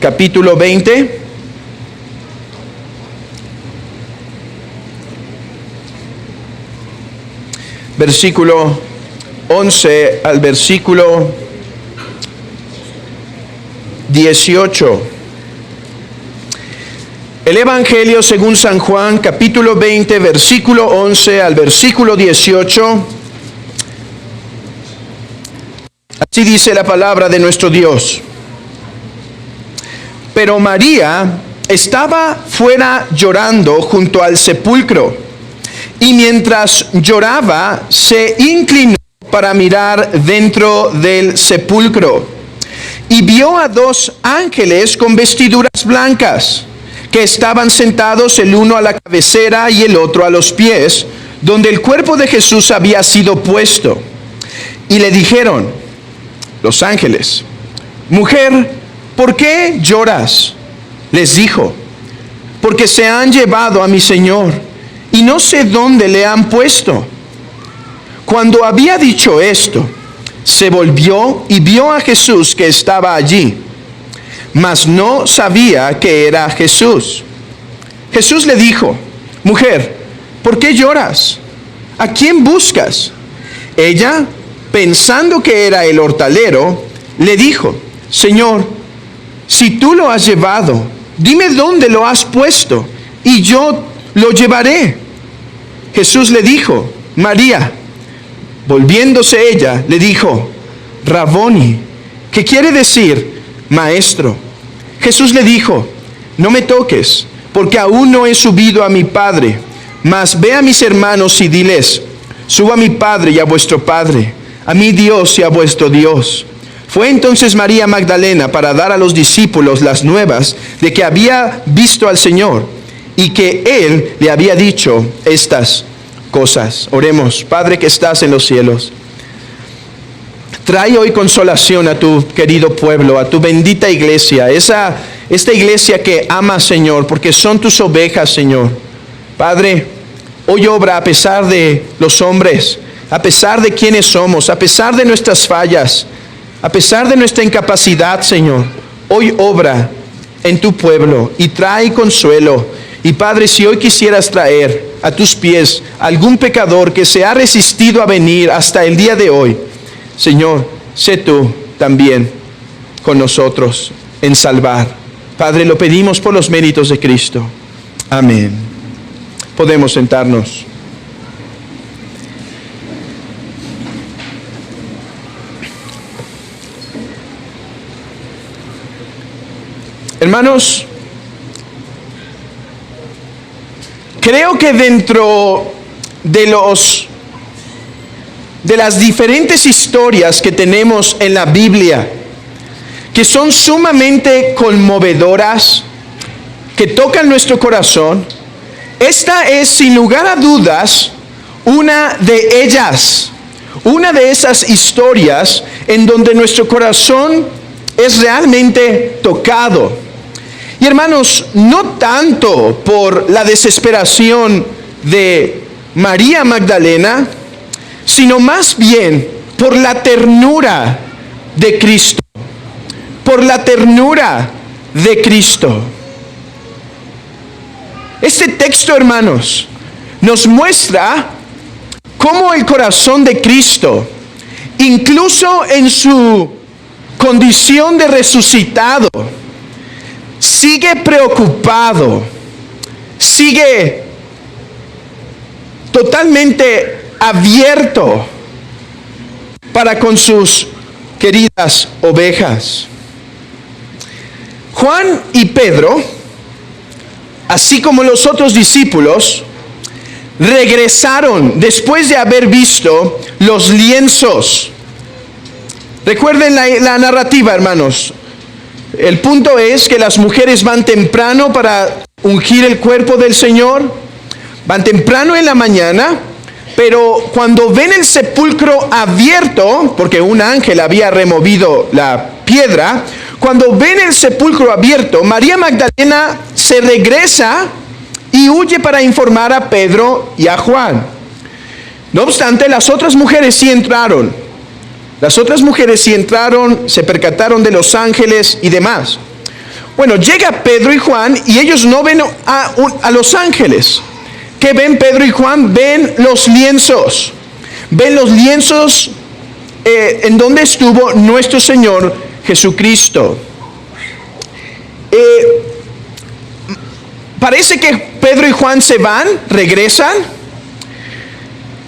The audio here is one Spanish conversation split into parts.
capítulo 20. Versículo 11 al versículo 18. El Evangelio según San Juan, capítulo 20, versículo 11 al versículo 18. Así dice la palabra de nuestro Dios. Pero María estaba fuera llorando junto al sepulcro, y mientras lloraba se inclinó para mirar dentro del sepulcro, y vio a dos ángeles con vestiduras blancas, que estaban sentados el uno a la cabecera y el otro a los pies, donde el cuerpo de Jesús había sido puesto. Y le dijeron los ángeles: mujer, ¿por qué lloras? Les dijo: porque se han llevado a mi Señor, y no sé dónde le han puesto. Cuando había dicho esto, se volvió y vio a Jesús que estaba allí, mas no sabía que era Jesús. Jesús le dijo: mujer, ¿por qué lloras? ¿A quién buscas? Ella, pensando que era el hortalero, le dijo: Señor, si tú lo has llevado, dime dónde lo has puesto, y yo lo llevaré. Jesús le dijo: María. Volviéndose ella, le dijo: Raboni, que quiere decir maestro. Jesús le dijo: no me toques, porque aún no he subido a mi Padre, mas ve a mis hermanos y diles: subo a mi Padre y a vuestro Padre, a mi Dios y a vuestro Dios. Fue entonces María Magdalena para dar a los discípulos las nuevas de que había visto al Señor y que Él le había dicho estas cosas. Oremos. Padre que estás en los cielos, trae hoy consolación a tu querido pueblo, a tu bendita iglesia, esta iglesia que ama, Señor, porque son tus ovejas, Señor. Padre, hoy obra a pesar de los hombres, a pesar de quienes somos, a pesar de nuestras fallas, a pesar de nuestra incapacidad, Señor. Hoy obra en tu pueblo y trae consuelo. Y Padre, si hoy quisieras traer a tus pies algún pecador que se ha resistido a venir hasta el día de hoy, Señor, sé tú también con nosotros en salvar. Padre, lo pedimos por los méritos de Cristo. Amén. Podemos sentarnos. Hermanos, creo que dentro de las diferentes historias que tenemos en la Biblia, que son sumamente conmovedoras, que tocan nuestro corazón, esta es sin lugar a dudas una de ellas, una de esas historias en donde nuestro corazón es realmente tocado. Y hermanos, no tanto por la desesperación de María Magdalena, sino más bien por la ternura de Cristo. Por la ternura de Cristo. Este texto, hermanos, nos muestra cómo el corazón de Cristo, incluso en su condición de resucitado, sigue preocupado, sigue totalmente abierto para con sus queridas ovejas. Juan y Pedro, así como los otros discípulos, regresaron después de haber visto los lienzos. Recuerden la narrativa, hermanos. El punto es que las mujeres van temprano para ungir el cuerpo del Señor, van temprano en la mañana, pero cuando ven el sepulcro abierto, porque un ángel había removido la piedra, cuando ven el sepulcro abierto, María Magdalena se regresa y huye para informar a Pedro y a Juan. No obstante, las otras mujeres sí entraron. Se percataron de los ángeles y demás. Bueno, llega Pedro y Juan y ellos no ven a los ángeles. ¿Qué ven Pedro y Juan? Ven los lienzos. Ven los lienzos en donde estuvo nuestro Señor Jesucristo. Parece que Pedro y Juan se van, regresan.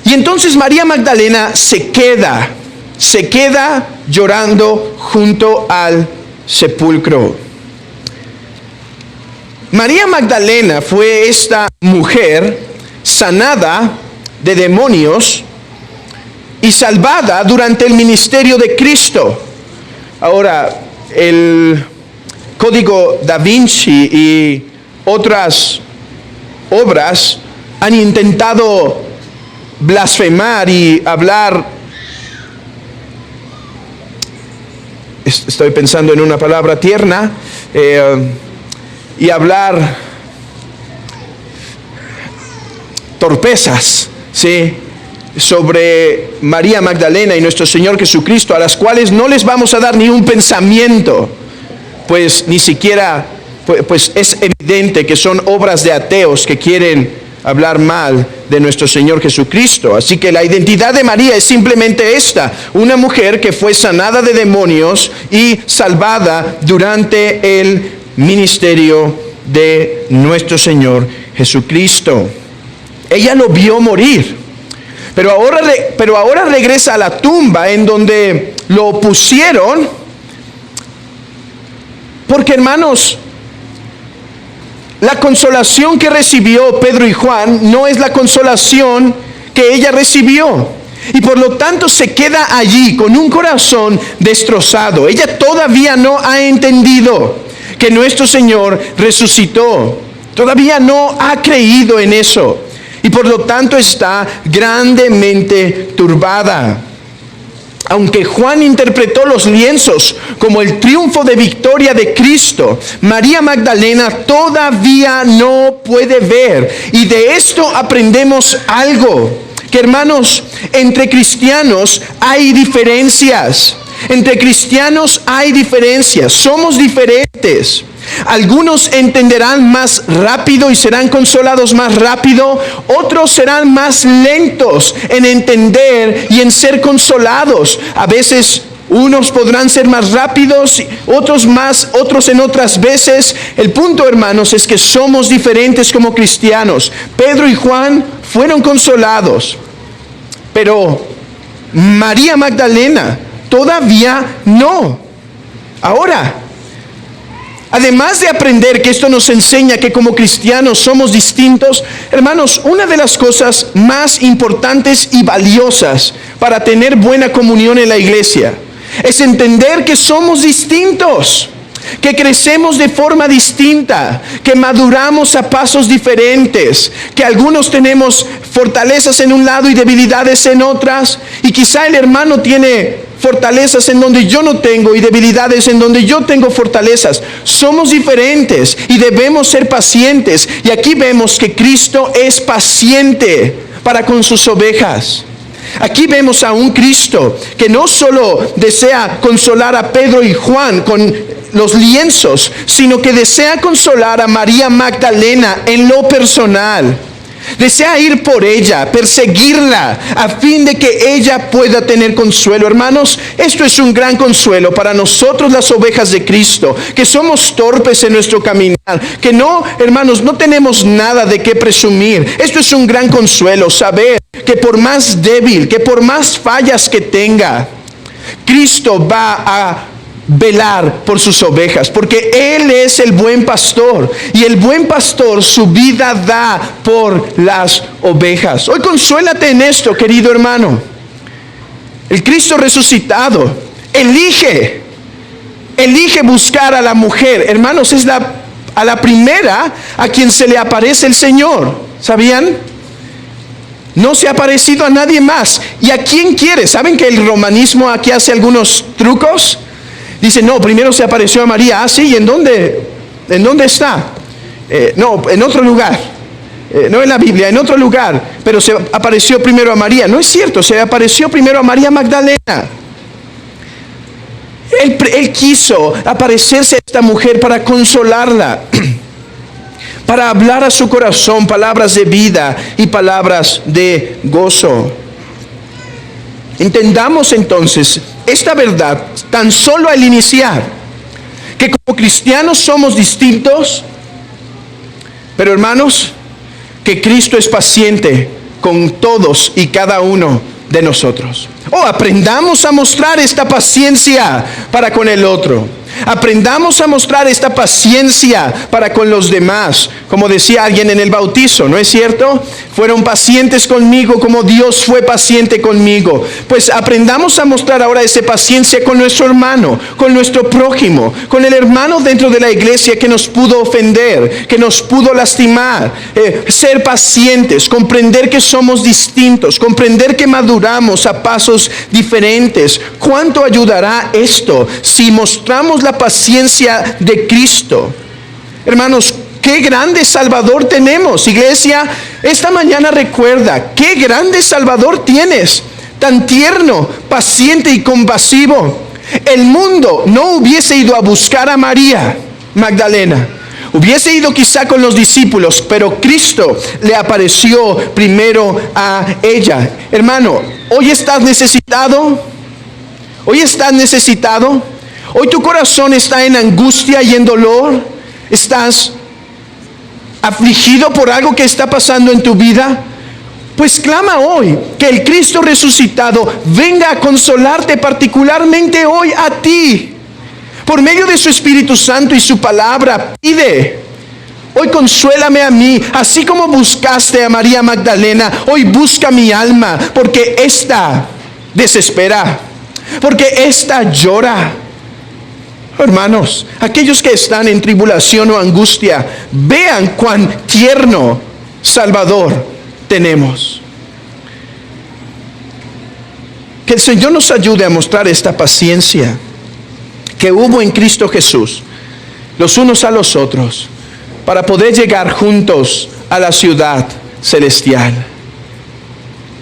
Y entonces María Magdalena se queda llorando junto al sepulcro. María Magdalena fue esta mujer sanada de demonios y salvada durante el ministerio de Cristo. Ahora, el Código Da Vinci y otras obras han intentado blasfemar y hablar. Estoy pensando en una palabra tierna. Y hablar torpezas, ¿sí?, sobre María Magdalena y nuestro Señor Jesucristo, a las cuales no les vamos a dar ni un pensamiento, pues ni siquiera, pues es evidente que son obras de ateos que quieren hablar mal de nuestro Señor Jesucristo. Así que la identidad de María es simplemente esta: una mujer que fue sanada de demonios y salvada durante el ministerio de nuestro Señor Jesucristo. Ella lo vio morir, pero ahora regresa a la tumba en donde lo pusieron, porque, hermanos, la consolación que recibió Pedro y Juan no es la consolación que ella recibió. Y por lo tanto se queda allí con un corazón destrozado. Ella todavía no ha entendido que nuestro Señor resucitó. Todavía no ha creído en eso. Y por lo tanto está grandemente turbada. Aunque Juan interpretó los lienzos como el triunfo de victoria de Cristo, María Magdalena todavía no puede ver. Y de esto aprendemos algo: que, hermanos, entre cristianos hay diferencias. Entre cristianos hay diferencias, somos diferentes. Algunos entenderán más rápido y serán consolados más rápido. Otros serán más lentos en entender y en ser consolados. A veces unos podrán ser más rápidos, otros en otras veces. El punto, hermanos, es que somos diferentes como cristianos. Pedro y Juan fueron consolados, pero María Magdalena todavía no. Ahora, además de aprender que esto nos enseña que como cristianos somos distintos, hermanos, una de las cosas más importantes y valiosas para tener buena comunión en la iglesia es entender que somos distintos, que crecemos de forma distinta, que maduramos a pasos diferentes, que algunos tenemos fortalezas en un lado y debilidades en otras, y quizá el hermano tiene fortalezas en donde yo no tengo y debilidades en donde yo tengo fortalezas. Somos diferentes y debemos ser pacientes. Y aquí vemos que Cristo es paciente para con sus ovejas. Aquí vemos a un Cristo que no solo desea consolar a Pedro y Juan con los lienzos, sino que desea consolar a María Magdalena en lo personal. Desea ir por ella, perseguirla, a fin de que ella pueda tener consuelo. Hermanos, esto es un gran consuelo para nosotros, las ovejas de Cristo, que somos torpes en nuestro caminar, que no, hermanos, no tenemos nada de qué presumir. Esto es un gran consuelo, saber que por más débil, que por más fallas que tenga, Cristo va a velar por sus ovejas, porque Él es el buen pastor, y el buen pastor su vida da por las ovejas. Hoy consuélate en esto, querido hermano. El Cristo resucitado elige buscar a la mujer. Hermanos, es a la primera a quien se le aparece el Señor. ¿Sabían? No se ha parecido a nadie más. ¿Y a quién quiere? ¿Saben que el romanismo aquí hace algunos trucos? Dice, no, primero se apareció a María. Ah, sí, ¿y en dónde está? No, en otro lugar. No en la Biblia, en otro lugar. Pero se apareció primero a María. No es cierto, se apareció primero a María Magdalena. Él quiso aparecerse a esta mujer para consolarla, para hablar a su corazón palabras de vida y palabras de gozo. Entendamos entonces esta verdad tan solo al iniciar, que como cristianos somos distintos, pero hermanos, que Cristo es paciente con todos y cada uno de nosotros. Aprendamos a mostrar esta paciencia para con el otro. Aprendamos a mostrar esta paciencia para con los demás. Como decía alguien en el bautizo, ¿no es cierto? Fueron pacientes conmigo como Dios fue paciente conmigo. Pues aprendamos a mostrar ahora esa paciencia con nuestro hermano, con nuestro prójimo, con el hermano dentro de la iglesia que nos pudo ofender, que nos pudo lastimar. Ser pacientes, comprender que somos distintos, comprender que maduramos a pasos diferentes. ¿Cuánto ayudará esto si mostramos la paciencia de Cristo? Hermanos, qué grande Salvador tenemos, iglesia. Esta mañana recuerda, qué grande Salvador tienes, tan tierno, paciente y compasivo. El mundo no hubiese ido a buscar a María Magdalena, hubiese ido quizá con los discípulos, pero Cristo le apareció primero a ella. Hermano, hoy estás necesitado, hoy estás necesitado. Hoy tu corazón está en angustia y en dolor. ¿Estás afligido por algo que está pasando en tu vida? Pues clama hoy que el Cristo resucitado venga a consolarte particularmente hoy a ti. Por medio de su Espíritu Santo y su palabra, pide: hoy consuélame a mí, así como buscaste a María Magdalena. Hoy busca mi alma, porque ésta desespera, porque ésta llora. Hermanos, aquellos que están en tribulación o angustia, vean cuán tierno Salvador tenemos. Que el Señor nos ayude a mostrar esta paciencia que hubo en Cristo Jesús, los unos a los otros, para poder llegar juntos a la ciudad celestial,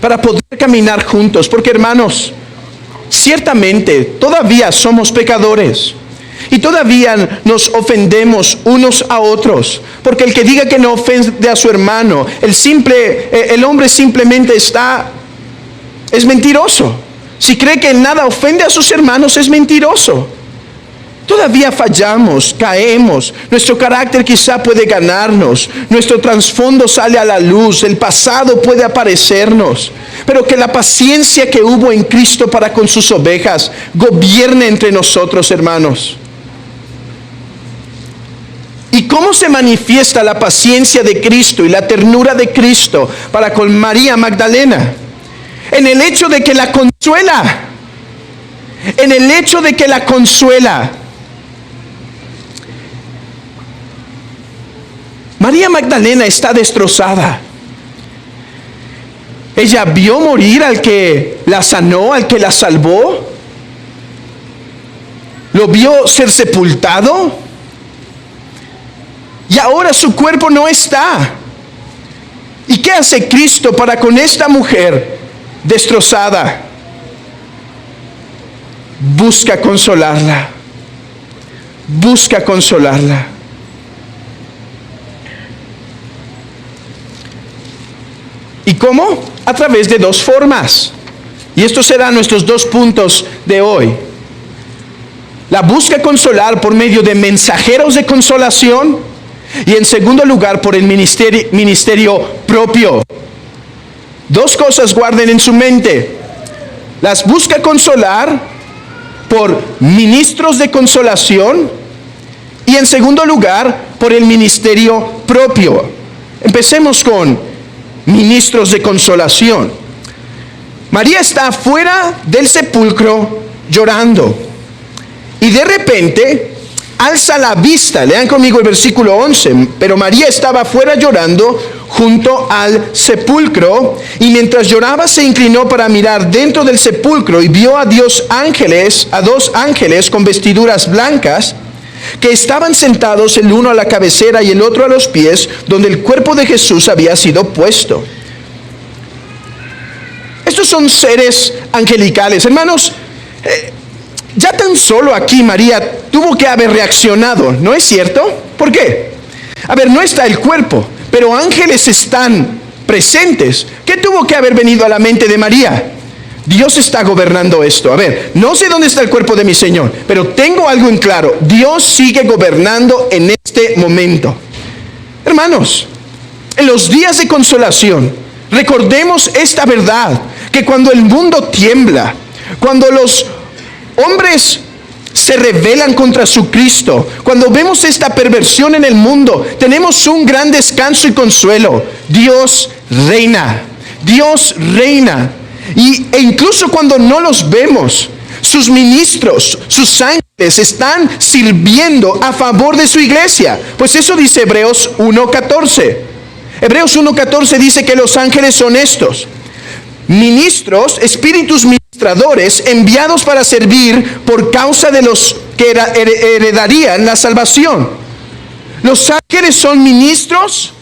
para poder caminar juntos, porque hermanos, ciertamente todavía somos pecadores. Y todavía nos ofendemos unos a otros, porque el que diga que no ofende a su hermano, el hombre simplemente es mentiroso. Si cree que en nada ofende a sus hermanos, es mentiroso. Todavía fallamos, caemos, nuestro carácter quizá puede ganarnos, nuestro trasfondo sale a la luz, el pasado puede aparecernos, pero que la paciencia que hubo en Cristo para con sus ovejas gobierne entre nosotros, hermanos. ¿Y cómo se manifiesta la paciencia de Cristo y la ternura de Cristo para con María Magdalena? En el hecho de que la consuela. En el hecho de que la consuela. María Magdalena está destrozada. Ella vio morir al que la sanó, al que la salvó. Lo vio ser sepultado. Y ahora su cuerpo no está. ¿Y qué hace Cristo para con esta mujer destrozada? Busca consolarla. Busca consolarla. ¿Y cómo? A través de dos formas. Y estos serán nuestros dos puntos de hoy. La busca consolar por medio de mensajeros de consolación. Y en segundo lugar, por el ministerio propio. Dos cosas guarden en su mente. Las busca consolar por ministros de consolación. Y en segundo lugar, por el ministerio propio. Empecemos con ministros de consolación. María está fuera del sepulcro llorando. Y de repente alza la vista. Lean conmigo el versículo 11. Pero María estaba afuera llorando junto al sepulcro, y mientras lloraba se inclinó para mirar dentro del sepulcro y vio a dos ángeles con vestiduras blancas que estaban sentados, el uno a la cabecera y el otro a los pies, donde el cuerpo de Jesús había sido puesto. Estos son seres angelicales. Hermanos, Ya tan solo aquí María tuvo que haber reaccionado, ¿no es cierto? ¿Por qué? A ver, no está el cuerpo, pero ángeles están presentes. ¿Qué tuvo que haber venido a la mente de María? Dios está gobernando esto. A ver, no sé dónde está el cuerpo de mi Señor, pero tengo algo en claro. Dios sigue gobernando en este momento. Hermanos, en los días de consolación, recordemos esta verdad, que cuando el mundo tiembla, cuando los hombres se rebelan contra su Cristo, cuando vemos esta perversión en el mundo, tenemos un gran descanso y consuelo. Dios reina, Dios reina. E incluso cuando no los vemos, sus ministros, sus ángeles están sirviendo a favor de su iglesia. Pues eso dice Hebreos 1:14. Hebreos 1:14 dice que los ángeles son estos: ministros, espíritus ministradores, enviados para servir por causa de los que heredarían la salvación. Los ángeles son ministros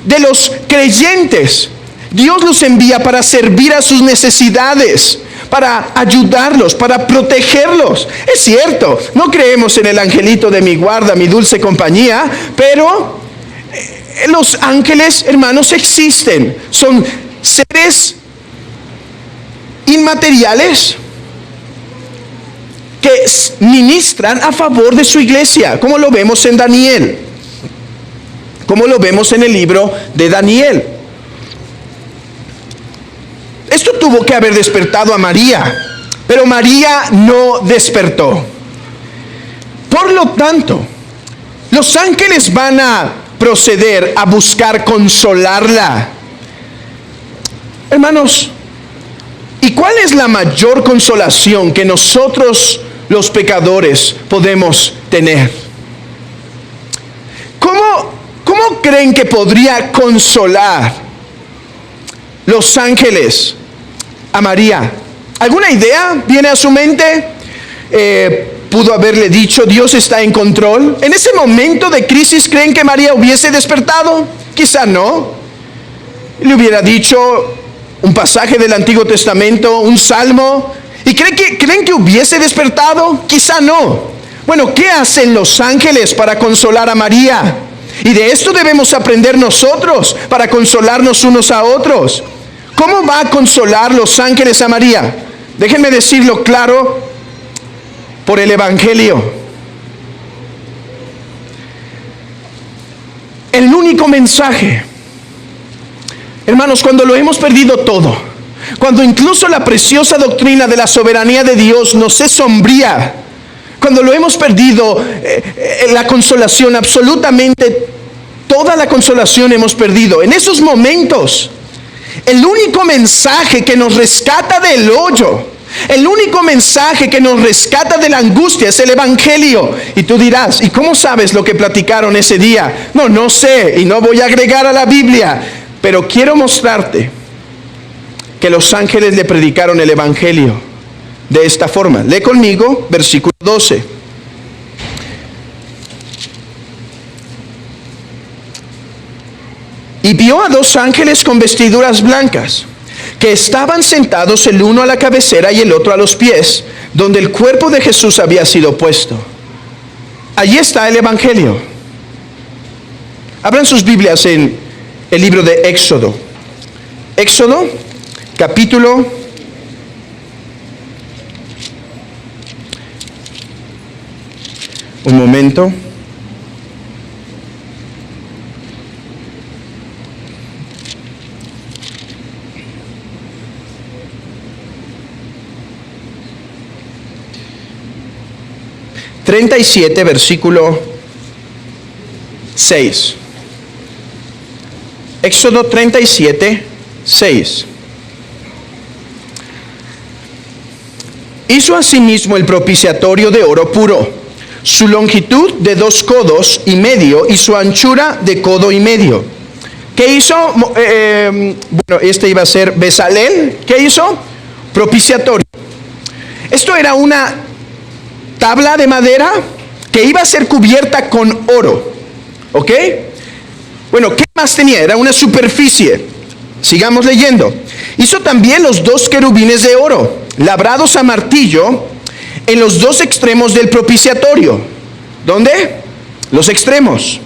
de los creyentes. Dios los envía para servir a sus necesidades, para ayudarlos, para protegerlos. Es cierto, no creemos en el angelito de mi guarda, mi dulce compañía, pero los ángeles, hermanos, existen. Son seres inmateriales que ministran a favor de su iglesia, como lo vemos en Daniel, como lo vemos en el libro de Daniel. Esto tuvo que haber despertado a María, pero María no despertó. Por lo tanto, los ángeles van a proceder a buscar consolarla. Hermanos, ¿y cuál es la mayor consolación que nosotros los pecadores podemos tener? ¿Cómo creen que podría consolar los ángeles a María? ¿Alguna idea viene a su mente? Pudo haberle dicho: Dios está en control. En ese momento de crisis, ¿creen que María hubiese despertado? Quizá no. Le hubiera dicho un pasaje del Antiguo Testamento, un salmo. ¿Y creen que hubiese despertado? Quizá no. Bueno, ¿qué hacen los ángeles para consolar a María? Y de esto debemos aprender nosotros para consolarnos unos a otros. ¿Cómo va a consolar los ángeles a María? Déjenme decirlo claro: por el Evangelio. El único mensaje. Hermanos, cuando lo hemos perdido todo, cuando incluso la preciosa doctrina de la soberanía de Dios nos es sombría, cuando lo hemos perdido, la consolación, absolutamente toda la consolación hemos perdido. En esos momentos, el único mensaje que nos rescata del hoyo, el único mensaje que nos rescata de la angustia es el Evangelio. Y tú dirás: ¿y cómo sabes lo que platicaron ese día? No sé, y no voy a agregar a la Biblia, pero quiero mostrarte que los ángeles le predicaron el Evangelio de esta forma. Lee conmigo, versículo 12. Y vio a dos ángeles con vestiduras blancas, que estaban sentados el uno a la cabecera y el otro a los pies, donde el cuerpo de Jesús había sido puesto. Allí está el Evangelio. Abran sus Biblias en el libro de Éxodo. Éxodo, capítulo 37, versículo 6. Éxodo 37, 6. Hizo asimismo el propiciatorio de oro puro, su longitud de 2 codos y medio y su anchura de codo y medio. ¿Qué hizo? Este iba a ser Bezalel. ¿Qué hizo? Propiciatorio. Esto era una tabla de madera que iba a ser cubierta con oro. ¿Ok? Bueno, ¿qué más tenía? Era una superficie. Sigamos leyendo. Hizo también los 2 querubines de oro, labrados a martillo, en los dos extremos del propiciatorio. ¿Dónde? Los extremos.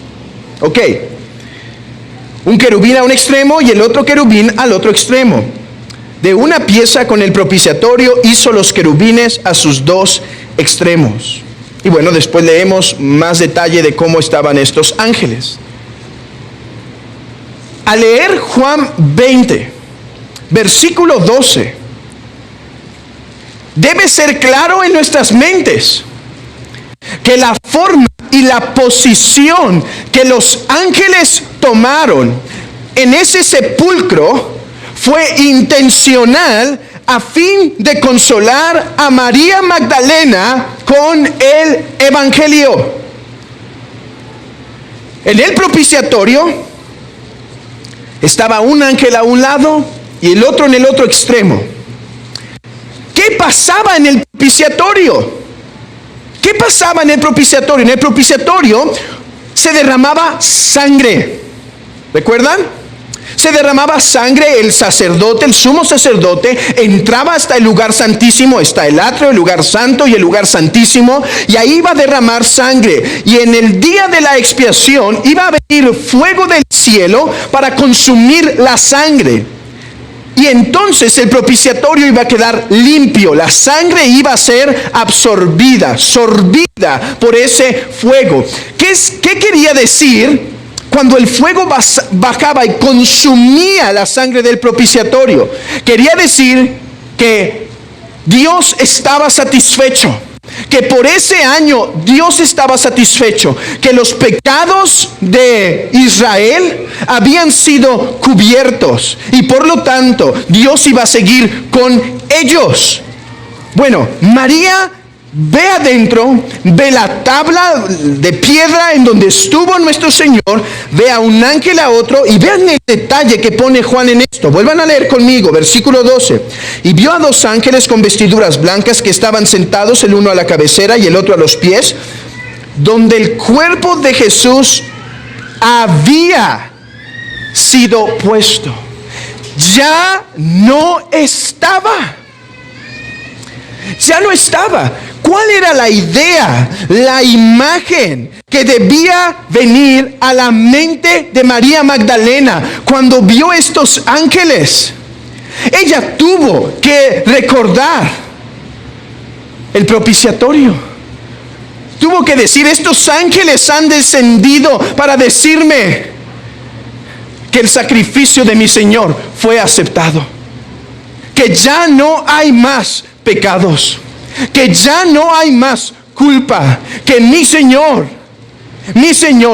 Ok. Un querubín a un extremo y el otro querubín al otro extremo. De una pieza con el propiciatorio hizo los querubines a sus dos extremos. Y bueno, después leemos más detalle de cómo estaban estos ángeles. Al leer Juan 20, versículo 12, debe ser claro en nuestras mentes que la forma y la posición que los ángeles tomaron en ese sepulcro fue intencional a fin de consolar a María Magdalena con el evangelio. En el propiciatorio estaba un ángel a un lado y el otro en el otro extremo. ¿Qué pasaba en el propiciatorio? ¿Qué pasaba en el propiciatorio? En el propiciatorio se derramaba sangre. ¿Recuerdan? Se derramaba sangre. El sacerdote, el sumo sacerdote, entraba hasta el lugar santísimo. Está el atrio, el lugar santo y el lugar santísimo. Y ahí iba a derramar sangre. Y en el día de la expiación iba a venir fuego del cielo para consumir la sangre. Y entonces el propiciatorio iba a quedar limpio. La sangre iba a ser absorbida, sorbida por ese fuego. ¿Qué quería decir cuando el fuego bajaba y consumía la sangre del propiciatorio? Quería decir que Dios estaba satisfecho, que por ese año Dios estaba satisfecho, que los pecados de Israel habían sido cubiertos y por lo tanto Dios iba a seguir con ellos. Bueno, María ve adentro, ve la tabla de piedra en donde estuvo nuestro Señor, ve a un ángel a otro y vean el detalle que pone Juan en esto. Vuelvan a leer conmigo, versículo 12. Y vio a dos ángeles con vestiduras blancas que estaban sentados, el uno a la cabecera y el otro a los pies, donde el cuerpo de Jesús había sido puesto. Ya no estaba. Ya no estaba. ¿Cuál era la idea, la imagen que debía venir a la mente de María Magdalena cuando vio estos ángeles? Ella tuvo que recordar el propiciatorio. Tuvo que decir, estos ángeles han descendido para decirme que el sacrificio de mi Señor fue aceptado, que ya no hay más pecados, que ya no hay más culpa, que mi Señor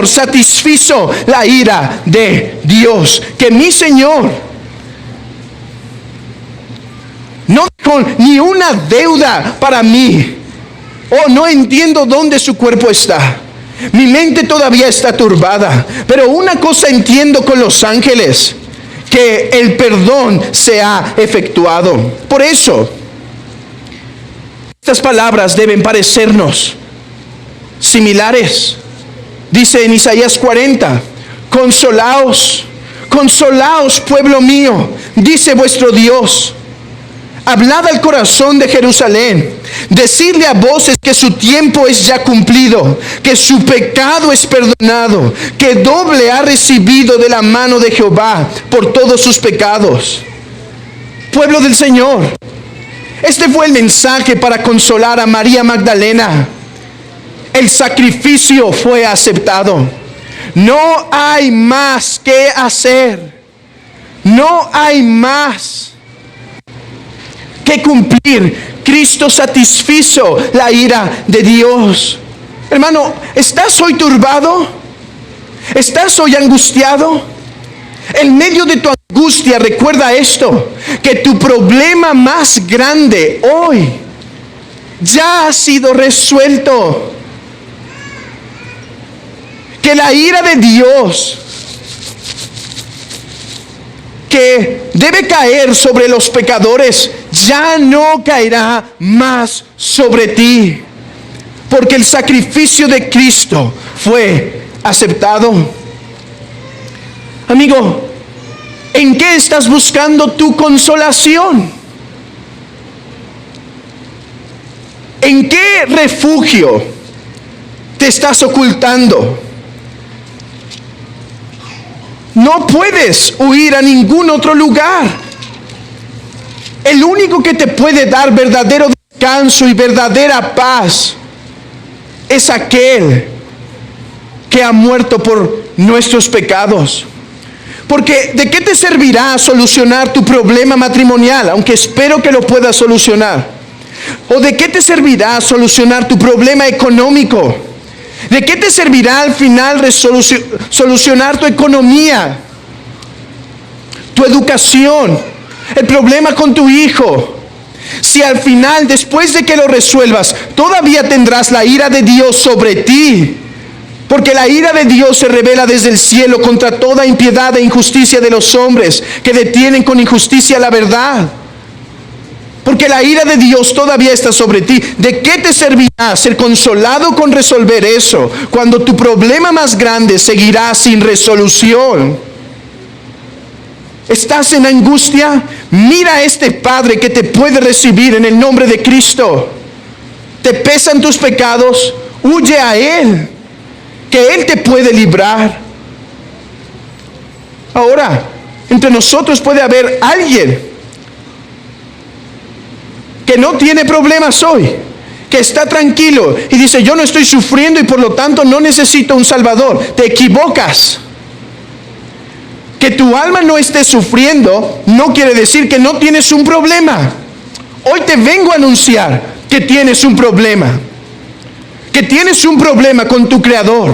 satisfizo la ira de Dios, que mi Señor no dejó ni una deuda para mí. Oh, no entiendo dónde su cuerpo está. Mi mente todavía está turbada, pero una cosa entiendo con los ángeles, que el perdón se ha efectuado. Por eso estas palabras deben parecernos similares. Dice en Isaías 40, consolaos, consolaos, pueblo mío, dice vuestro Dios. Hablad al corazón de Jerusalén, decidle a voces que su tiempo es ya cumplido, que su pecado es perdonado, que doble ha recibido de la mano de Jehová por todos sus pecados. Pueblo del Señor, este fue el mensaje para consolar a María Magdalena. El sacrificio fue aceptado. No hay más que hacer. No hay más que cumplir. Cristo satisfizo la ira de Dios. Hermano, ¿estás hoy turbado? ¿Estás hoy angustiado? En medio de tu angustia, recuerda esto, que tu problema más grande hoy ya ha sido resuelto. Que la ira de Dios que debe caer sobre los pecadores ya no caerá más sobre ti, porque el sacrificio de Cristo fue aceptado. Amigo, ¿en qué estás buscando tu consolación? ¿En qué refugio te estás ocultando? No puedes huir a ningún otro lugar. El único que te puede dar verdadero descanso y verdadera paz es aquel que ha muerto por nuestros pecados. Porque ¿de qué te servirá solucionar tu problema matrimonial? Aunque espero que lo puedas solucionar. ¿O de qué te servirá solucionar tu problema económico? ¿De qué te servirá al final solucionar tu economía, tu educación, el problema con tu hijo? Si al final, después de que lo resuelvas, todavía tendrás la ira de Dios sobre ti. Porque la ira de Dios se revela desde el cielo contra toda impiedad e injusticia de los hombres que detienen con injusticia la verdad. Porque la ira de Dios todavía está sobre ti. ¿De qué te servirá ser consolado con resolver eso cuando tu problema más grande seguirá sin resolución? ¿Estás en angustia? Mira a este Padre que te puede recibir en el nombre de Cristo. ¿Te pesan tus pecados? Huye a Él, que Él te puede librar. Ahora, entre nosotros puede haber alguien que no tiene problemas hoy, que está tranquilo y dice: yo no estoy sufriendo y por lo tanto no necesito un Salvador. Te equivocas. Que tu alma no esté sufriendo no quiere decir que no tienes un problema. Hoy te vengo a anunciar que tienes un problema. Que tienes un problema con tu Creador.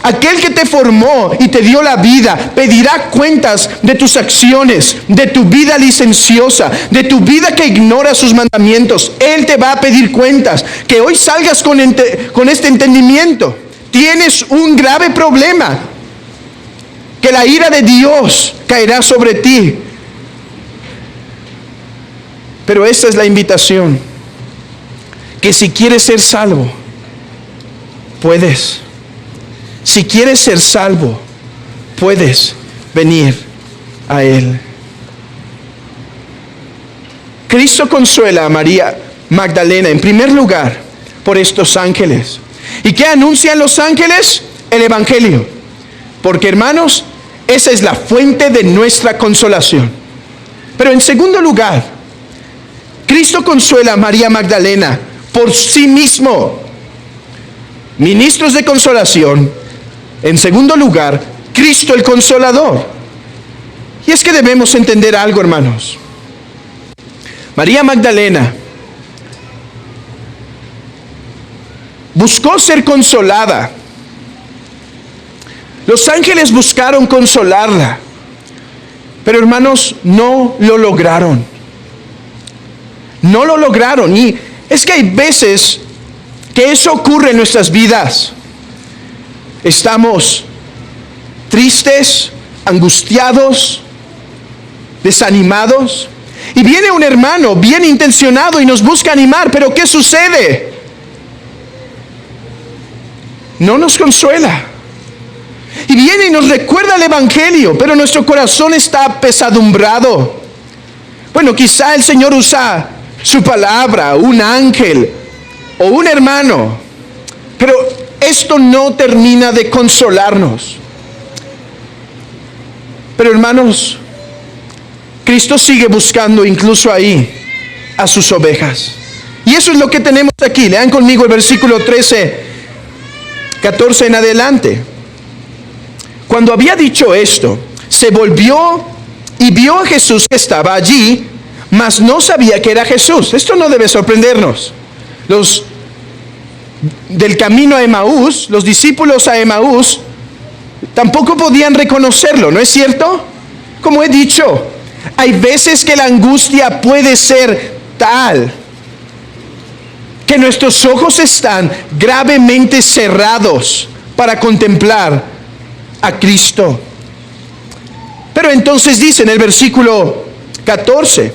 Aquel que te formó y te dio la vida pedirá cuentas de tus acciones, de tu vida licenciosa, de tu vida que ignora sus mandamientos. Él te va a pedir cuentas. Que hoy salgas con este entendimiento. Tienes un grave problema. Que la ira de Dios caerá sobre ti. Pero esta es la invitación. Que si quieres ser salvo, puedes. Si quieres ser salvo, puedes venir a Él. Cristo consuela a María Magdalena en primer lugar por estos ángeles. ¿Y qué anuncian los ángeles? El Evangelio. Porque, hermanos, esa es la fuente de nuestra consolación. Pero en segundo lugar, Cristo consuela a María Magdalena por sí mismo. Ministros de consolación. En segundo lugar, Cristo el Consolador. Y es que debemos entender algo, hermanos. María Magdalena buscó ser consolada. Los ángeles buscaron consolarla. Pero, hermanos, no lo lograron. No lo lograron. Y es que hay veces que eso ocurre en nuestras vidas. Estamos tristes, angustiados, desanimados. Y viene un hermano bien intencionado y nos busca animar. Pero ¿qué sucede? No nos consuela. Y viene y nos recuerda el Evangelio, pero nuestro corazón está apesadumbrado. Bueno, quizá el Señor usa su palabra, un ángel o un hermano, pero esto no termina de consolarnos. Pero, hermanos, Cristo sigue buscando incluso ahí a sus ovejas. Y eso es lo que tenemos aquí. Lean conmigo el versículo 14 en adelante. Cuando había dicho esto, se volvió y vio a Jesús que estaba allí, mas no sabía que era Jesús. Esto no debe sorprendernos. Los del camino a Emaús, los discípulos a Emaús, tampoco podían reconocerlo, ¿no es cierto? Como he dicho, hay veces que la angustia puede ser tal que nuestros ojos están gravemente cerrados para contemplar a Cristo. Pero entonces dice en el versículo 14,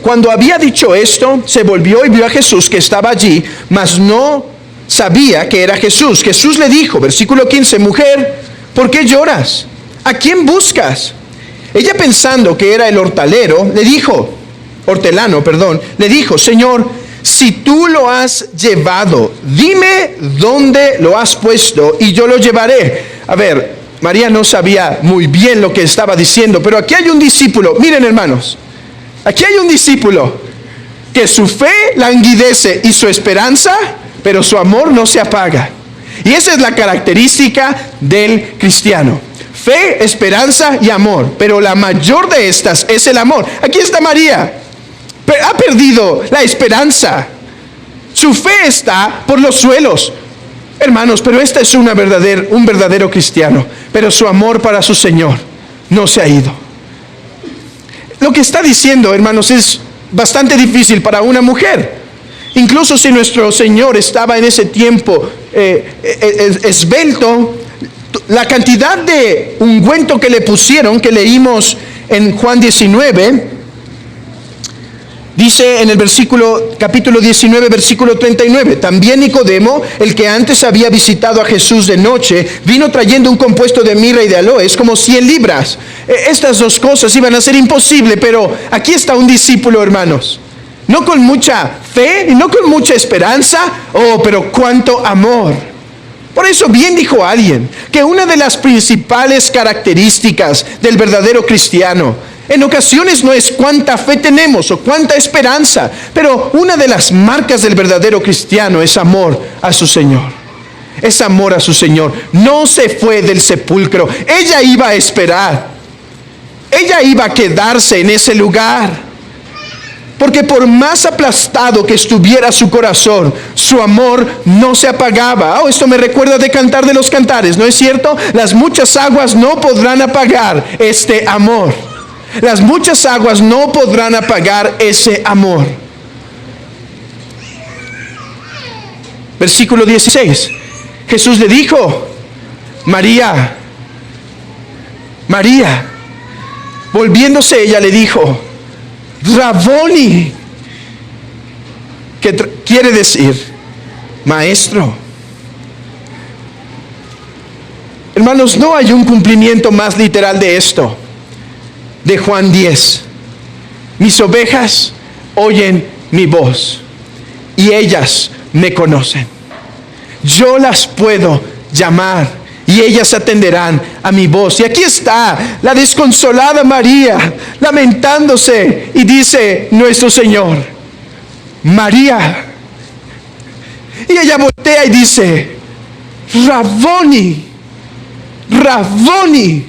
cuando había dicho esto, se volvió y vio a Jesús que estaba allí, mas no sabía que era Jesús. Jesús le dijo, versículo 15, mujer, ¿por qué lloras? ¿A quién buscas? Ella, pensando que era el hortalero, le dijo, hortelano, le dijo: Señor, si tú lo has llevado, dime dónde lo has puesto y yo lo llevaré. A ver, María no sabía muy bien lo que estaba diciendo, pero aquí hay un discípulo. Miren, hermanos, aquí hay un discípulo que su fe languidece y su esperanza, pero su amor no se apaga. Y esa es la característica del cristiano: fe, esperanza y amor. Pero la mayor de estas es el amor. Aquí está María. Ha perdido la esperanza. Su fe está por los suelos. Hermanos, pero este es un verdadero cristiano. Pero su amor para su Señor no se ha ido. Lo que está diciendo, hermanos, es bastante difícil para una mujer. Incluso si nuestro Señor estaba en ese tiempo esbelto, la cantidad de ungüento que le pusieron, que leímos en Juan 19, dice en el capítulo 19, versículo 39, también Nicodemo, el que antes había visitado a Jesús de noche, vino trayendo un compuesto de mirra y de aloes, como 100 libras. Estas dos cosas iban a ser imposibles, pero aquí está un discípulo, hermanos. No con mucha fe y no con mucha esperanza, pero cuánto amor. Por eso bien dijo alguien que una de las principales características del verdadero cristiano en ocasiones no es cuánta fe tenemos o cuánta esperanza, pero una de las marcas del verdadero cristiano es amor a su Señor. Es amor a su Señor. No se fue del sepulcro. Ella iba a esperar. Ella iba a quedarse en ese lugar. Porque por más aplastado que estuviera su corazón, su amor no se apagaba. Esto me recuerda de Cantar de los Cantares, ¿no es cierto? Las muchas aguas no podrán apagar este amor. Las muchas aguas no podrán apagar ese amor. Versículo 16. Jesús le dijo: María, María. Volviéndose ella le dijo: Raboni, que quiere decir maestro. Hermanos, no hay un cumplimiento más literal de esto, de Juan 10. Mis ovejas oyen mi voz y ellas me conocen. Yo las puedo llamar y ellas atenderán a mi voz. Y aquí está la desconsolada María lamentándose, y dice nuestro Señor: María. Y ella voltea y dice: Raboni, Raboni.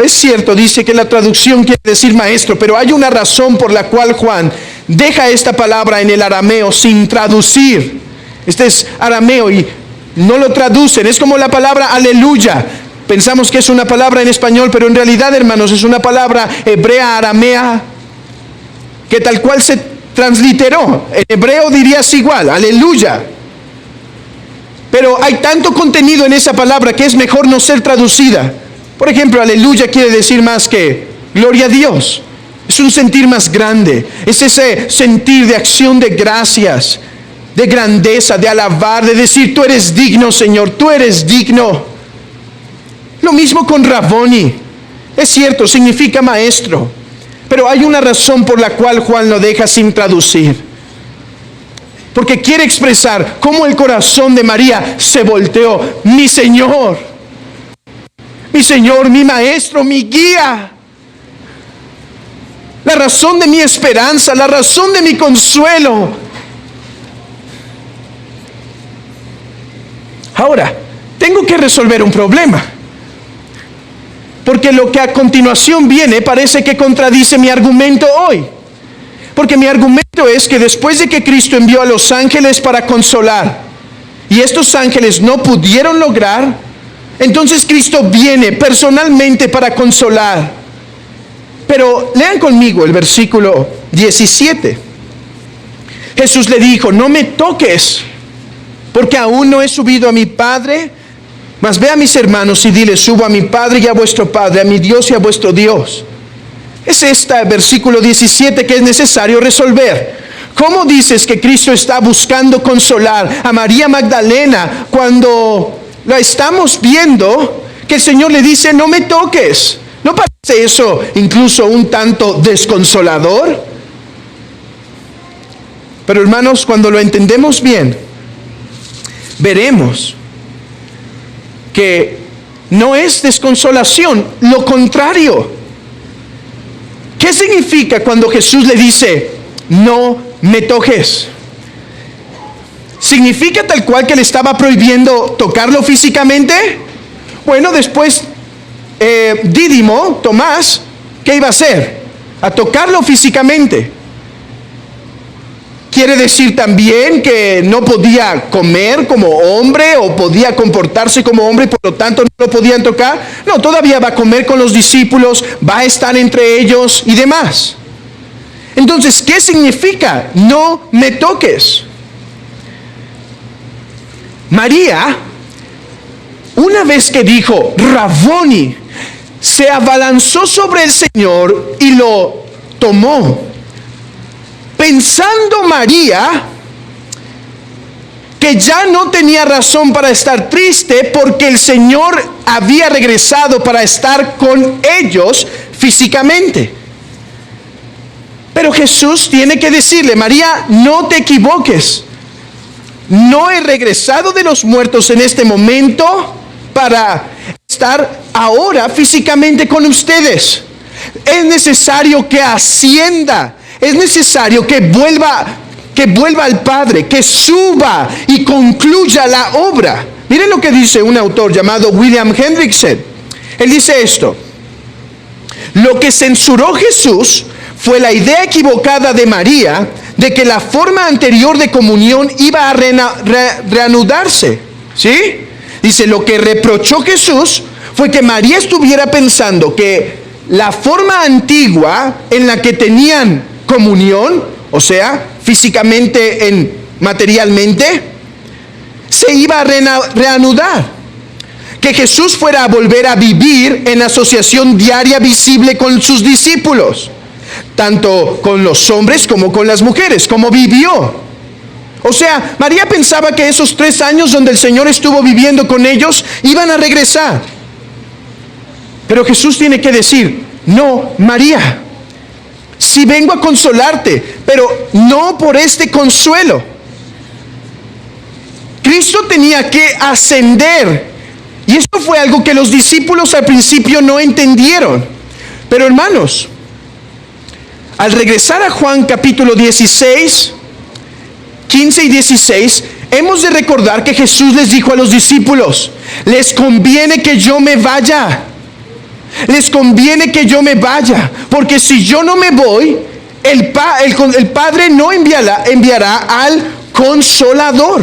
Es cierto, dice que la traducción quiere decir maestro, pero hay una razón por la cual Juan deja esta palabra en el arameo sin traducir. Este es arameo y no lo traducen. Es como la palabra aleluya. Pensamos que es una palabra en español, pero en realidad, hermanos, es una palabra hebrea, aramea, que tal cual se transliteró. En hebreo dirías igual, aleluya. Pero hay tanto contenido en esa palabra que es mejor no ser traducida. Por ejemplo, aleluya quiere decir más que gloria a Dios. Es un sentir más grande. Es ese sentir de acción de gracias, de grandeza, de alabar, de decir: tú eres digno, Señor, tú eres digno. Lo mismo con Raboni. Es cierto, significa maestro, pero hay una razón por la cual Juan lo deja sin traducir. Porque quiere expresar cómo el corazón de María se volteó. Mi Señor, mi maestro, mi guía. La razón de mi esperanza, la razón de mi consuelo. Ahora, tengo que resolver un problema, porque lo que a continuación viene parece que contradice mi argumento hoy. Porque mi argumento es que después de que Cristo envió a los ángeles para consolar, y estos ángeles no pudieron lograr, entonces Cristo viene personalmente para consolar. Pero lean conmigo el versículo 17. Jesús le dijo: no me toques, porque aún no he subido a mi Padre, mas ve a mis hermanos y dile: subo a mi Padre y a vuestro Padre, a mi Dios y a vuestro Dios. Es este versículo 17 que es necesario resolver. ¿Cómo dices que Cristo está buscando consolar a María Magdalena cuando la estamos viendo que el Señor le dice: no me toques? ¿No parece eso incluso un tanto desconsolador? Pero hermanos, cuando lo entendemos bien, veremos que no es desconsolación, lo contrario. ¿Qué significa cuando Jesús le dice, no me toques? ¿Significa tal cual que le estaba prohibiendo tocarlo físicamente? Bueno, después Dídimo, Tomás, ¿qué iba a hacer? A tocarlo físicamente. ¿Quiere decir también que no podía comer como hombre o podía comportarse como hombre y por lo tanto no lo podían tocar? No, todavía va a comer con los discípulos, va a estar entre ellos y demás. Entonces, ¿qué significa? No me toques. María, una vez que dijo Raboni, se abalanzó sobre el Señor y lo tomó. Pensando María que ya no tenía razón para estar triste porque el Señor había regresado para estar con ellos físicamente. Pero Jesús tiene que decirle, María, no te equivoques. No he regresado de los muertos en este momento para estar ahora físicamente con ustedes. Es necesario que ascienda. Es necesario que vuelva al Padre, que suba y concluya la obra. Miren lo que dice un autor llamado William Hendrickson. Él dice esto: lo que censuró Jesús fue la idea equivocada de María de que la forma anterior de comunión iba a reanudarse. ¿Sí? Dice, lo que reprochó Jesús fue que María estuviera pensando que la forma antigua en la que tenían comunión, o sea, físicamente, materialmente, se iba a reanudar. Que Jesús fuera a volver a vivir en asociación diaria visible con sus discípulos, tanto con los hombres como con las mujeres, como vivió. O sea, María pensaba que esos 3 años donde el Señor estuvo viviendo con ellos iban a regresar. Pero Jesús tiene que decir, no, María, sí vengo a consolarte, pero no por este consuelo. Cristo tenía que ascender. Y esto fue algo que los discípulos al principio no entendieron. Pero hermanos, al regresar a Juan capítulo 16, 15 y 16, hemos de recordar que Jesús les dijo a los discípulos, les conviene que yo me vaya. Les conviene que yo me vaya, porque si yo no me voy, el Padre no enviará al Consolador.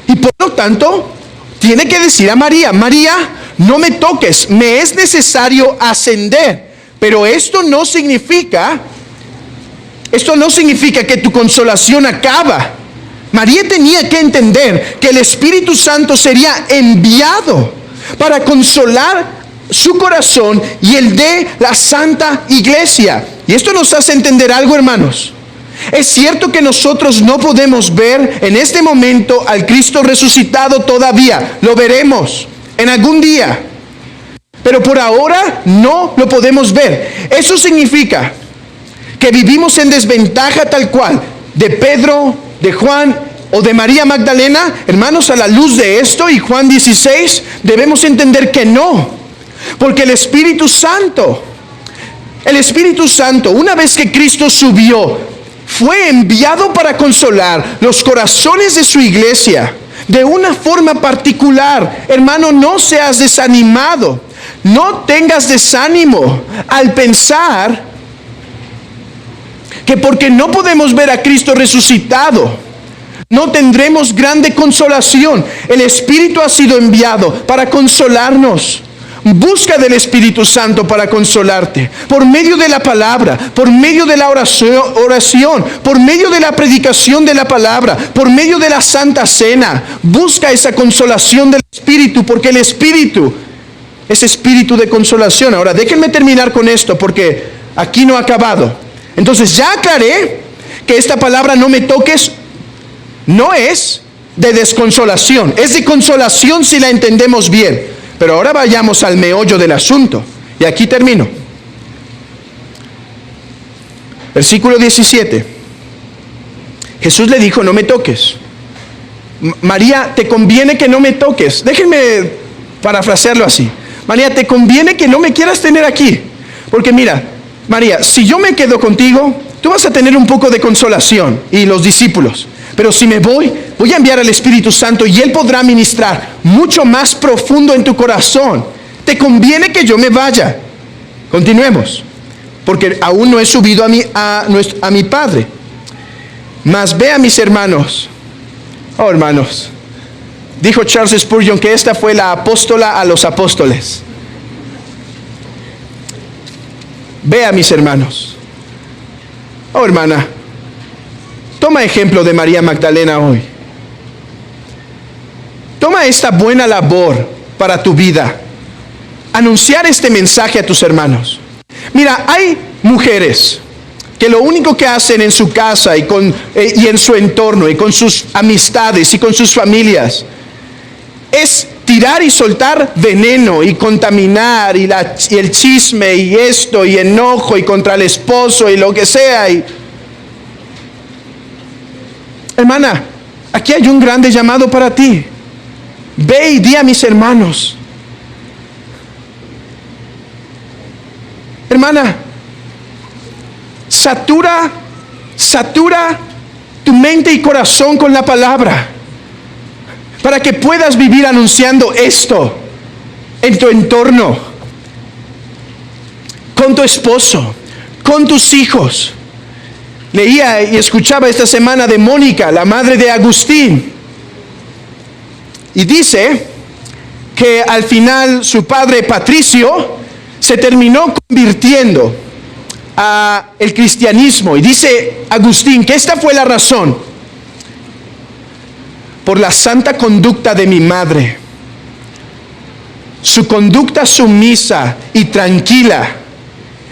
Y por lo tanto, tiene que decir a María, María, no me toques, me es necesario ascender. Pero esto no significa que tu consolación acaba. María tenía que entender que el Espíritu Santo sería enviado para consolar su corazón y el de la Santa Iglesia. Y esto nos hace entender algo, hermanos. Es cierto que nosotros no podemos ver en este momento al Cristo resucitado todavía. Lo veremos en algún día. Pero por ahora no lo podemos ver. Eso significa que vivimos en desventaja tal cual de Pedro, de Juan o de María Magdalena. Hermanos, a la luz de esto y Juan 16, debemos entender que no. Porque el Espíritu Santo, una vez que Cristo subió, fue enviado para consolar los corazones de su iglesia de una forma particular. Hermano, no seas desanimado, no tengas desánimo al pensar que porque no podemos ver a Cristo resucitado, no tendremos grande consolación. El Espíritu ha sido enviado para consolarnos. Busca del Espíritu Santo para consolarte, por medio de la palabra, por medio de la oración, por medio de la predicación de la palabra, por medio de la Santa Cena. Busca esa consolación del Espíritu, porque el Espíritu es espíritu de consolación. Ahora, déjenme terminar con esto, porque aquí no ha acabado. Entonces, ya aclaré que esta palabra no me toques no es de desconsolación, es de consolación si la entendemos bien. Pero ahora vayamos al meollo del asunto. Y aquí termino. Versículo 17. Jesús le dijo, no me toques. María, te conviene que no me toques. Déjenme parafrasearlo así. María, te conviene que no me quieras tener aquí. Porque mira, María, si yo me quedo contigo, tú vas a tener un poco de consolación y los discípulos. Pero si me voy a enviar al Espíritu Santo y Él podrá ministrar mucho más profundo en tu corazón. Te conviene que yo me vaya. Continuemos. Porque aún no he subido a mi Padre. Mas ve a mis hermanos. Oh, hermanos. Dijo Charles Spurgeon que esta fue la apóstola a los apóstoles. Ve a mis hermanos. Oh, hermana. Toma ejemplo de María Magdalena hoy. Toma esta buena labor para tu vida. Anunciar este mensaje a tus hermanos. Mira, hay mujeres que lo único que hacen en su casa y en su entorno y con sus amistades y con sus familias es tirar y soltar veneno y contaminar y el chisme y esto y enojo y contra el esposo y lo que sea. Hermana, aquí hay un grande llamado para ti. Ve y di a mis hermanos. Hermana, satura tu mente y corazón con la palabra para que puedas vivir anunciando esto en tu entorno, con tu esposo, con tus hijos. Leía y escuchaba esta semana de Mónica, la madre de Agustín, y dice que al final su padre Patricio se terminó convirtiendo al cristianismo. Y dice Agustín que esta fue la razón: por la santa conducta de mi madre, su conducta sumisa y tranquila,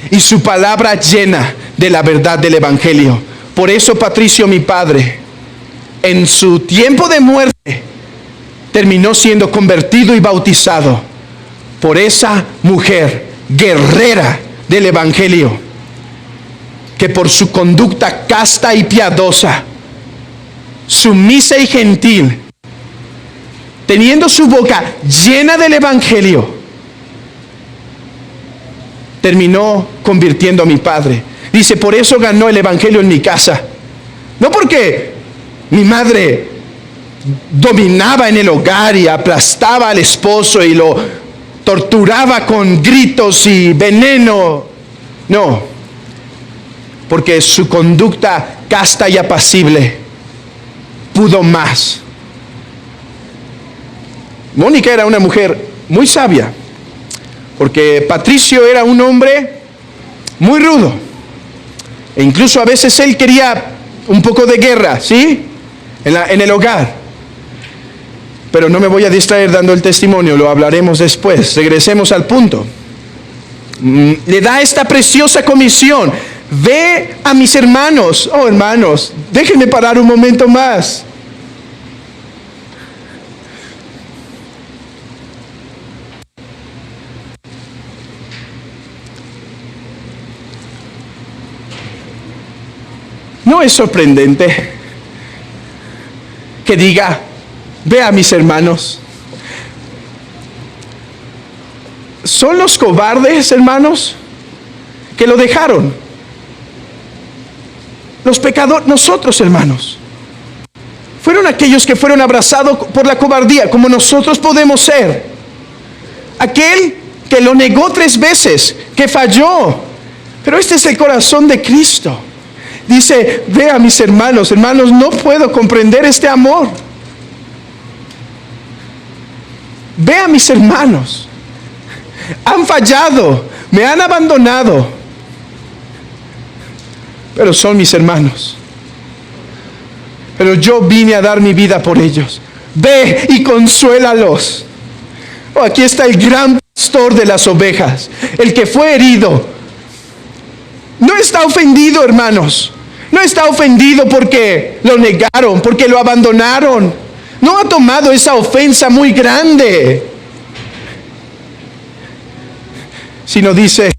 y su palabra llena de la verdad del Evangelio. Por eso Patricio, mi padre, en su tiempo de muerte, terminó siendo convertido y bautizado por esa mujer guerrera del Evangelio, que por su conducta casta y piadosa, sumisa y gentil, teniendo su boca llena del Evangelio, terminó convirtiendo a mi padre. Dice, por eso ganó el Evangelio en mi casa. No porque mi madre dominaba en el hogar y aplastaba al esposo y lo torturaba con gritos y veneno. No, porque su conducta casta y apacible pudo más. Mónica era una mujer muy sabia, porque Patricio era un hombre muy rudo, e incluso a veces él quería un poco de guerra, ¿sí? En el hogar. Pero no me voy a distraer dando el testimonio, lo hablaremos después. Regresemos al punto. Le da esta preciosa comisión: ve a mis hermanos. Oh, hermanos, déjenme parar un momento más. ¿No es sorprendente que diga, ve a mis hermanos? Son los cobardes, hermanos, que lo dejaron. Los pecadores, nosotros, hermanos, fueron aquellos que fueron abrazados por la cobardía, como nosotros podemos ser. Aquel que lo negó 3 veces, que falló. Pero este es el corazón de Cristo. Dice, ve a mis hermanos. Hermanos, no puedo comprender este amor. Ve a mis hermanos. Han fallado, me han abandonado, pero son mis hermanos. Pero yo vine a dar mi vida por ellos. Ve y consuélalos. Oh, aquí está el gran pastor de las ovejas, el que fue herido. No está ofendido, hermanos. No está ofendido porque lo negaron, porque lo abandonaron. No ha tomado esa ofensa muy grande, sino dice,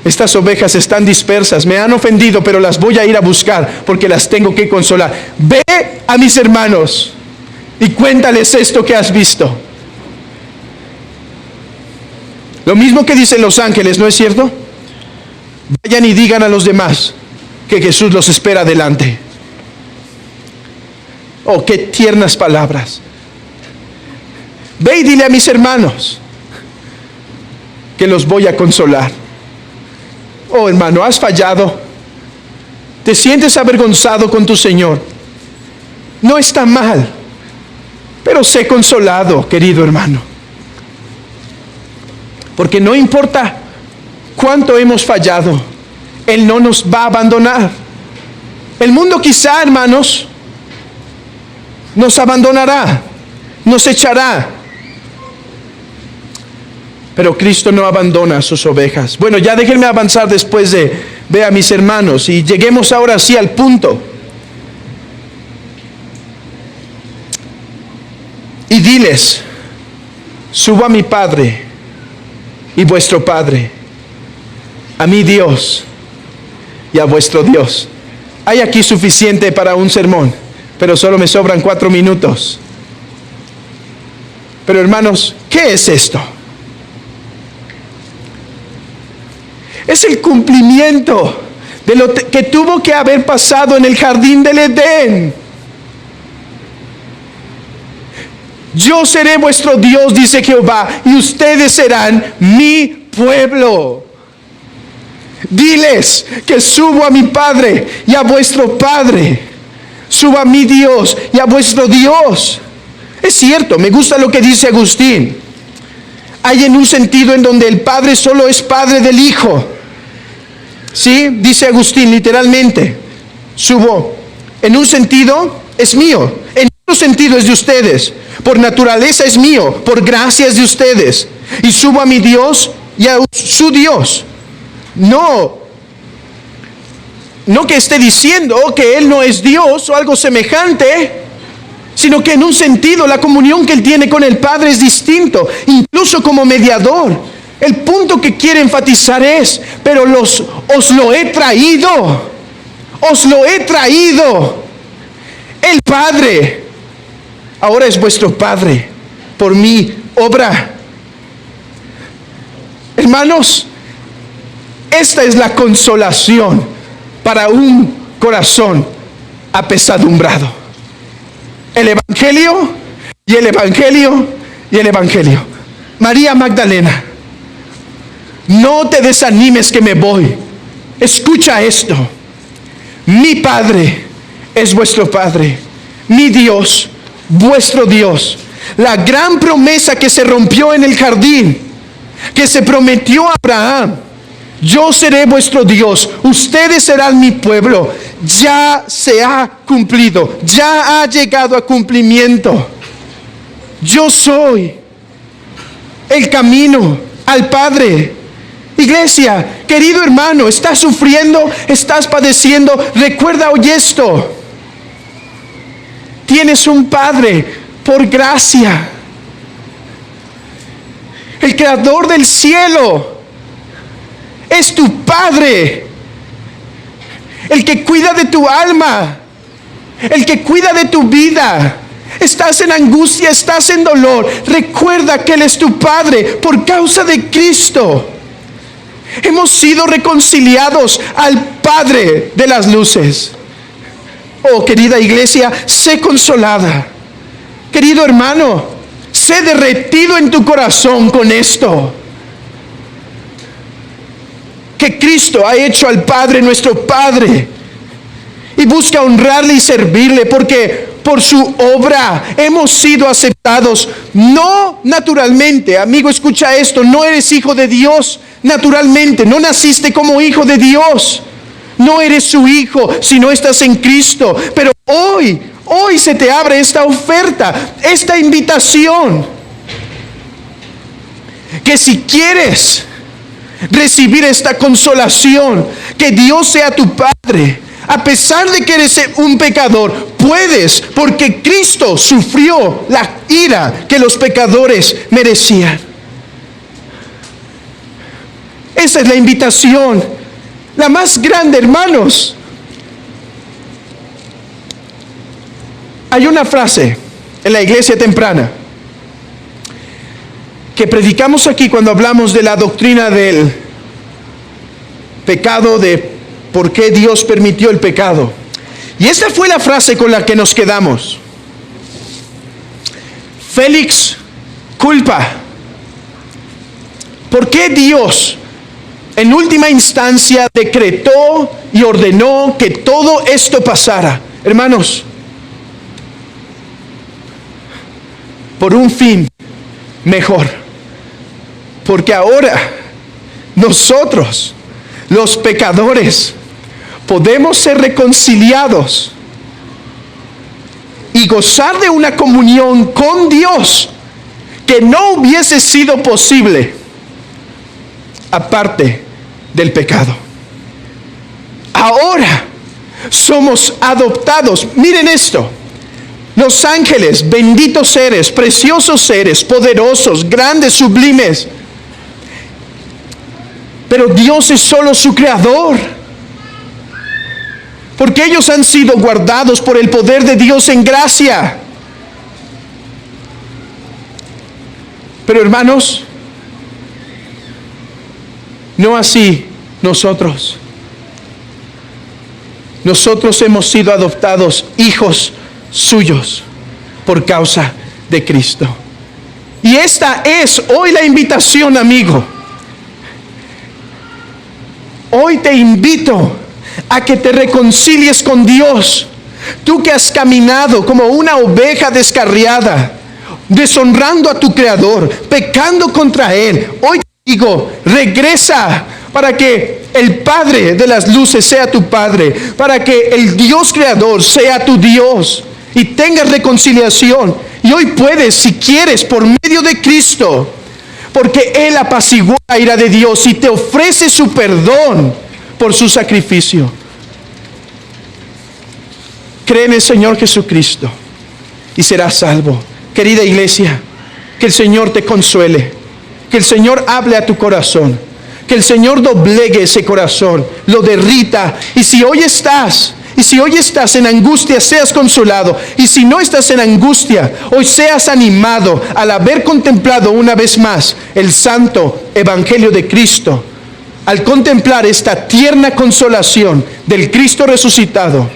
Estas ovejas están dispersas, me han ofendido, pero las voy a ir a buscar porque las tengo que consolar. Ve a mis hermanos y cuéntales esto que has visto. Lo mismo que dicen los ángeles, ¿no es cierto? Vayan y digan a los demás que Jesús los espera adelante. Oh, qué tiernas palabras. Ve y dile a mis hermanos que los voy a consolar. Oh, hermano, has fallado. Te sientes avergonzado con tu Señor. No está mal, pero sé consolado, querido hermano. Porque no importa cuánto hemos fallado, Él no nos va a abandonar. El mundo quizá, hermanos, nos abandonará, nos echará. Pero Cristo no abandona a sus ovejas. Bueno, ya déjenme avanzar después de ver a mis hermanos y lleguemos ahora sí al punto. Y diles, subo a mi Padre y vuestro Padre, a mi Dios y a vuestro Dios. Hay aquí suficiente para un sermón, pero solo me sobran 4 minutos. Pero hermanos, ¿qué es esto? Es el cumplimiento de lo que tuvo que haber pasado en el jardín del Edén. Yo seré vuestro Dios, dice Jehová, y ustedes serán mi pueblo. Diles que subo a mi Padre y a vuestro Padre. Subo a mi Dios y a vuestro Dios. Es cierto, me gusta lo que dice Agustín. Hay en un sentido en donde el Padre solo es Padre del Hijo. ¿Sí? Dice Agustín literalmente. Subo. En un sentido es mío. En otro sentido es de ustedes. Por naturaleza es mío. Por gracia es de ustedes. Y subo a mi Dios y a su Dios. No que esté diciendo que Él no es Dios o algo semejante, sino que en un sentido la comunión que Él tiene con el Padre es distinto, incluso como mediador. El punto que quiere enfatizar es, pero os lo he traído, el Padre ahora es vuestro Padre por mi obra. Hermanos, esta es la consolación para un corazón apesadumbrado. El Evangelio y el Evangelio y el Evangelio. María Magdalena, no te desanimes que me voy. Escucha esto. Mi Padre es vuestro Padre, mi Dios, vuestro Dios. La gran promesa que se rompió en el jardín, que se prometió a Abraham: yo seré vuestro Dios, ustedes serán mi pueblo, ya se ha cumplido, ya ha llegado a cumplimiento. Yo soy el camino al Padre. Iglesia, querido hermano, estás sufriendo, estás padeciendo, recuerda hoy esto: tienes un Padre por gracia. El creador del cielo es tu Padre, el que cuida de tu alma, el que cuida de tu vida. Estás en angustia, estás en dolor. Recuerda que Él es tu Padre por causa de Cristo. Hemos sido reconciliados al Padre de las luces. Oh, querida iglesia, sé consolada. Querido hermano, sé derretido en tu corazón con esto: que Cristo ha hecho al Padre nuestro Padre, y busca honrarle y servirle, porque por su obra hemos sido aceptados. No naturalmente, amigo, escucha esto: no eres hijo de Dios naturalmente, no naciste como hijo de Dios, no eres su hijo si no estás en Cristo. Pero hoy se te abre esta oferta, esta invitación, que si quieres recibir esta consolación, que Dios sea tu Padre, a pesar de que eres un pecador, puedes, porque Cristo sufrió la ira que los pecadores merecían. Esa es la invitación, la más grande, hermanos. Hay una frase en la iglesia temprana que predicamos aquí cuando hablamos de la doctrina del pecado, de por qué Dios permitió el pecado. Y esta fue la frase con la que nos quedamos. Félix culpa. ¿Por qué Dios en última instancia decretó y ordenó que todo esto pasara? Hermanos, por un fin mejor. Porque ahora nosotros, los pecadores, podemos ser reconciliados y gozar de una comunión con Dios que no hubiese sido posible aparte del pecado. Ahora somos adoptados. Miren esto. Los ángeles, benditos seres, preciosos seres, poderosos, grandes, sublimes. Pero Dios es solo su creador. Porque ellos han sido guardados por el poder de Dios en gracia. Pero hermanos, no así nosotros. Nosotros hemos sido adoptados hijos suyos por causa de Cristo. Y esta es hoy la invitación, amigo. Hoy te invito a que te reconcilies con Dios. Tú que has caminado como una oveja descarriada, deshonrando a tu Creador, pecando contra Él. Hoy te digo, regresa para que el Padre de las luces sea tu Padre, para que el Dios Creador sea tu Dios y tengas reconciliación. Y hoy puedes, si quieres, por medio de Cristo, porque Él apaciguó la ira de Dios y te ofrece su perdón por su sacrificio. Cree en el Señor Jesucristo y serás salvo. Querida iglesia, que el Señor te consuele, que el Señor hable a tu corazón, que el Señor doblegue ese corazón, lo derrita. Y si hoy estás en angustia, seas consolado. Y si no estás en angustia, hoy seas animado al haber contemplado una vez más el santo evangelio de Cristo, al contemplar esta tierna consolación del Cristo resucitado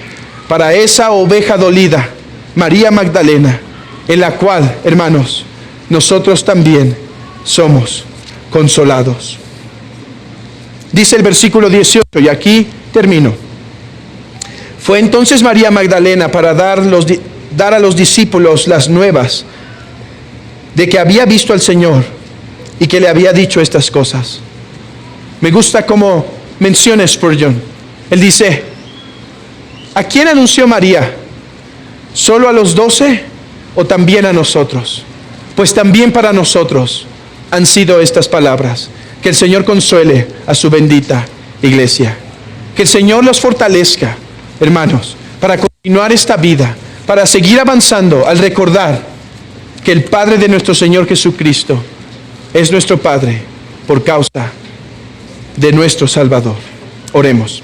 para esa oveja dolida, María Magdalena, en la cual, hermanos, nosotros también somos consolados. Dice el versículo 18, y aquí termino. Fue entonces María Magdalena para dar a los discípulos las nuevas de que había visto al Señor y que le había dicho estas cosas. Me gusta cómo menciona Spurgeon. Él dice, ¿a quién anunció María? ¿Solo a los 12 o también a nosotros? Pues también para nosotros han sido estas palabras. Que el Señor consuele a su bendita iglesia. Que el Señor los fortalezca, hermanos, para continuar esta vida, para seguir avanzando al recordar que el Padre de nuestro Señor Jesucristo es nuestro Padre por causa de nuestro Salvador. Oremos.